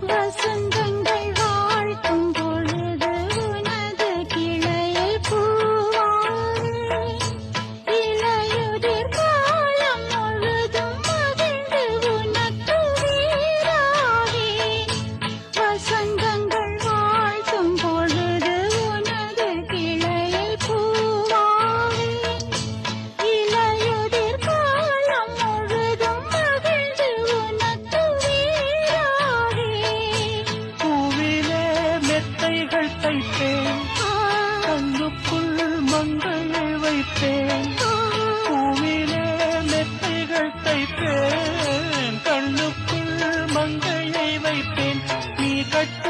வசந்தங்கள் வாழ்த்தும் பொழுது உனது கிளையில் பூவானே இலையுதிர் காலம் முழுதும் மகிழ்ந்து உனக்கு வீராகேன் வசந்தங்கள் வாழ்த்தும் பொழுது உனது கிளையில் பூவானே இலையுதிர் காலம் முழுதும் மகிழ்ந்து உனக்கு வீராகேன் பூவிலே மெத்தைகள் தைப்பேன் கண்ணுக்குள் மங்கையை வைப்பேன் பூவிலே மெத்தைகள் தைப்பேன் கண்ணுக்குள் மங்கையை வைப்பேன் நீ கட்ட